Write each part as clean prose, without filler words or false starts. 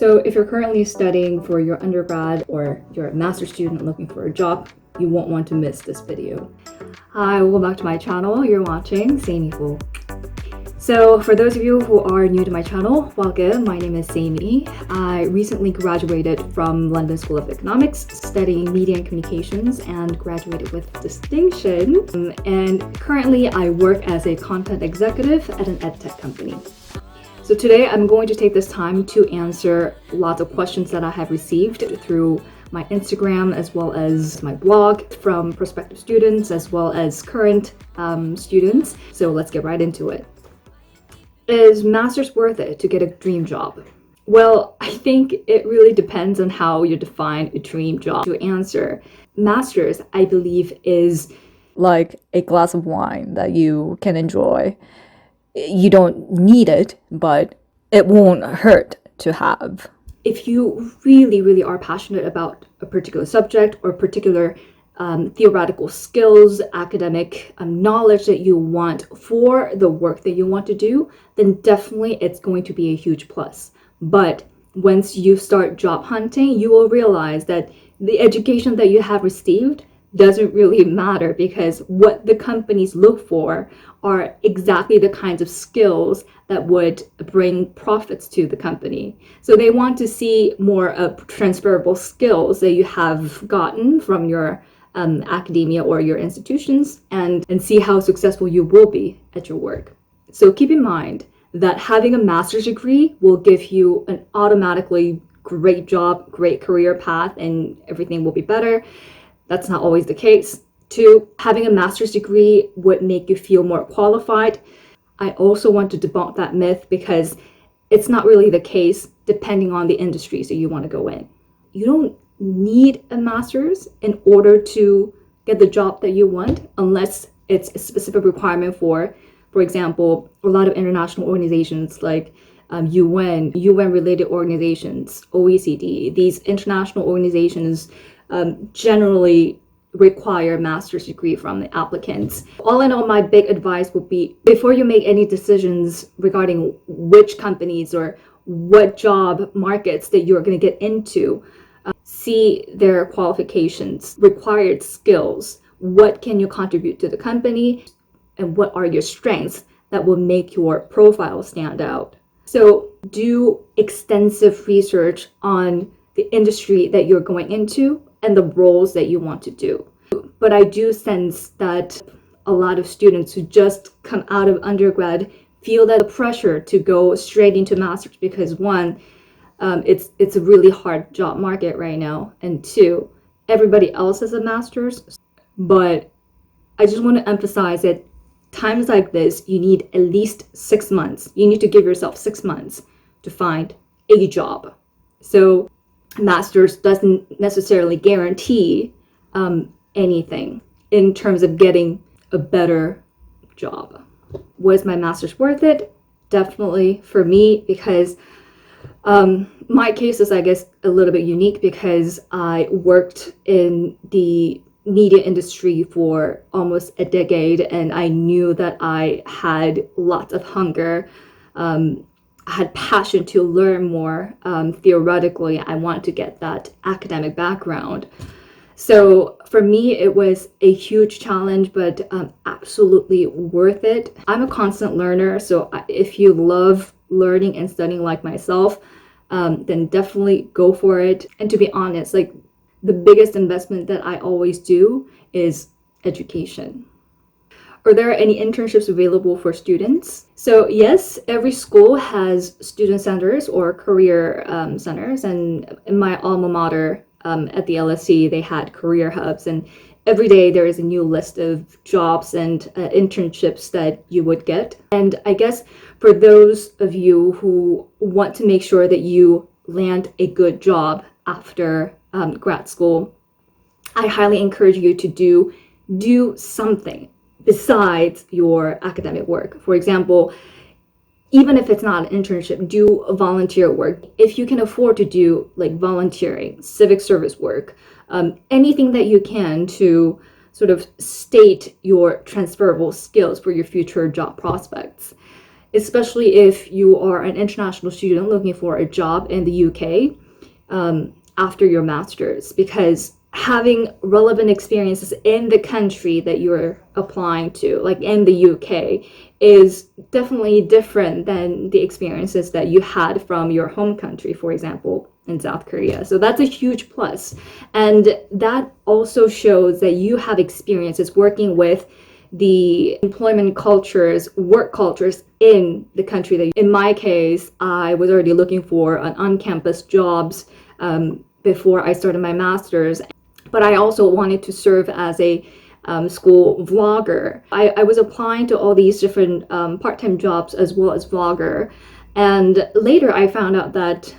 So if you're currently studying for your undergrad or you're a master's student looking for a job, you won't want to miss this video. Hi, welcome back to my channel. You're watching Saemiful. So for those of you who are new to my channel, welcome. My name is Saemi. I recently graduated from London School of Economics, studying media and communications, and graduated with distinction. And currently I work as a content executive at an edtech company. So today I'm going to take this time to answer lots of questions that I have received through my Instagram as well as my blog from prospective students as well as current students. So let's get right into it. Is master's worth it to get a dream job? Well, I think it really depends on how you define a dream job. To answer, master's, I believe, is like a glass of wine that you can enjoy. You don't need it, but it won't hurt to have. If you really are passionate about a particular subject or particular theoretical skills, academic knowledge that you want for the work that you want to do, then definitely it's going to be a huge plus. But once you start job hunting, you will realize that the education that you have received doesn't really matter, because what the companies look for are exactly the kinds of skills that would bring profits to the company. So they want to see more of transferable skills that you have gotten from your academia or your institutions, and see how successful you will be at your work. So keep in mind that having a master's degree will give you an automatically great job, great career path, and everything will be better. That's not always the case. 2, having a master's degree would make you feel more qualified. I also want to debunk that myth, because it's not really the case depending on the industries that you want to go in. You don't need a master's in order to get the job that you want, unless it's a specific requirement for example, a lot of international organizations like UN related organizations, OECD. These international organizations generally require a master's degree from the applicants. All in all, my big advice would be, before you make any decisions regarding which companies or what job markets that you're going to get into, see their qualifications, required skills, what can you contribute to the company, and what are your strengths that will make your profile stand out. So do extensive research on the industry that you're going into and the roles that you want to do. But I do sense that a lot of students who just come out of undergrad feel that the pressure to go straight into master's, because 1, it's a really hard job market right now, and 2, everybody else has a master's. But I just want to emphasize that times like this, you need at least 6 months. You need to give yourself 6 months to find a job. So master's doesn't necessarily guarantee anything in terms of getting a better job. Was my master's worth it? Definitely for me, because my case is, I guess, a little bit unique, because I worked in the media industry for almost a decade, and I knew that I had lots of hunger. I had passion to learn more. Theoretically, I want to get that academic background. So for me, it was a huge challenge, but absolutely worth it. I'm a constant learner, so if you love learning and studying like myself, then definitely go for it. And to be honest, like, the biggest investment that I always do is education. Are there any internships available for students? So yes, every school has student centers or career centers, and in my alma mater at the LSE, they had career hubs, and every day there is a new list of jobs and internships that you would get. And I guess for those of you who want to make sure that you land a good job after grad school, I highly encourage you to do something besides your academic work. For example, even if it's not an internship, do volunteer work. If you can afford to do like volunteering, civic service work, anything that you can to sort of state your transferable skills for your future job prospects. especially if you are an international student looking for a job in the UK after your master's, because having relevant experiences in the country that you're applying to, like in the UK, is definitely different than the experiences that you had from your home country, for example, in South Korea. So that's a huge plus. And that also shows that you have experiences working with the employment cultures, work cultures in the country. That in my case, I was already looking for an on-campus jobs before I started my master's. But I also wanted to serve as a school vlogger. I was applying to all these different part-time jobs as well as vlogger. And later I found out that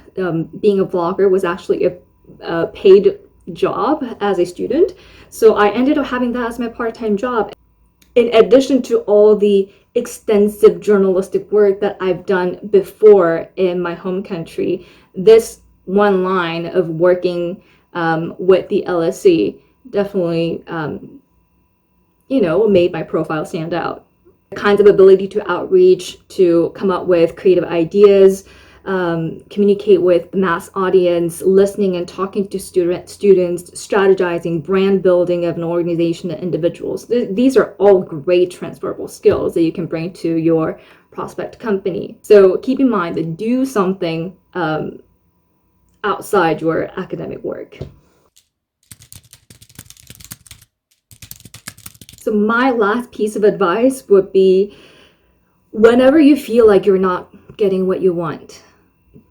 being a vlogger was actually a paid job as a student. So I ended up having that as my part-time job. In addition to all the extensive journalistic work that I've done before in my home country, this one line of working with the LSE definitely, made my profile stand out. The kinds of ability to outreach, to come up with creative ideas, communicate with the mass audience, listening and talking to students, strategizing, brand building of an organization and individuals. These are all great transferable skills that you can bring to your prospect company. So keep in mind that do something outside your academic work. So my last piece of advice would be, whenever you feel like you're not getting what you want,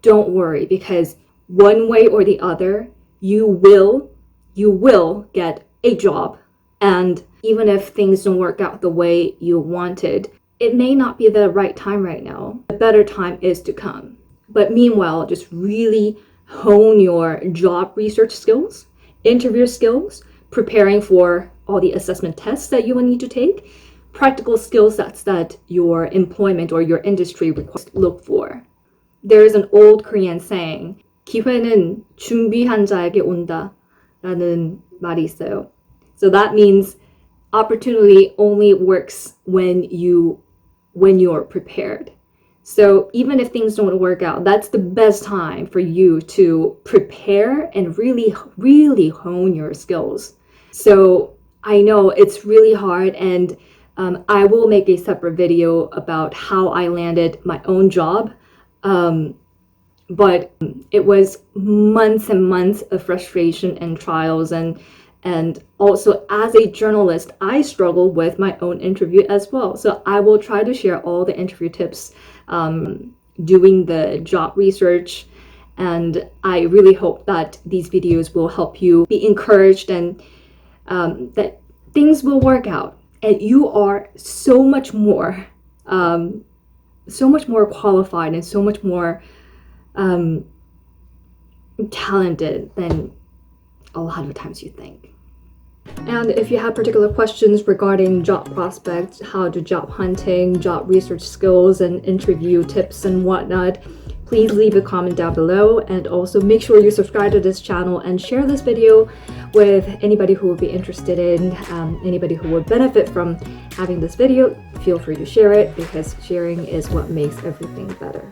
don't worry, because one way or the other, you will get a job. And even if things don't work out the way you wanted, it may not be the right time right now. A better time is to come. But meanwhile, just really hone your job research skills, interview skills, preparing for all the assessment tests that you will need to take, practical skill sets that your employment or your industry requires look for. There is an old Korean saying, 기회는 준비한 자에게 온다 라는 말이 있어요. So that means opportunity only works when you're prepared. So even if things don't work out, that's the best time for you to prepare and really, really hone your skills. So I know it's really hard, and I will make a separate video about how I landed my own job. But it was months and months of frustration and trials, and also as a journalist, I struggled with my own interview as well. So I will try to share all the interview tips, doing the job research, and I really hope that these videos will help you be encouraged and that things will work out, and you are so much more qualified and so much more talented than a lot of times you think. And if you have particular questions regarding job prospects, how to job hunting, job research skills, and interview tips and whatnot, please leave a comment down below, and also make sure you subscribe to this channel and share this video with anybody who would be interested in, anybody who would benefit from having this video. Feel free to share it, because sharing is what makes everything better.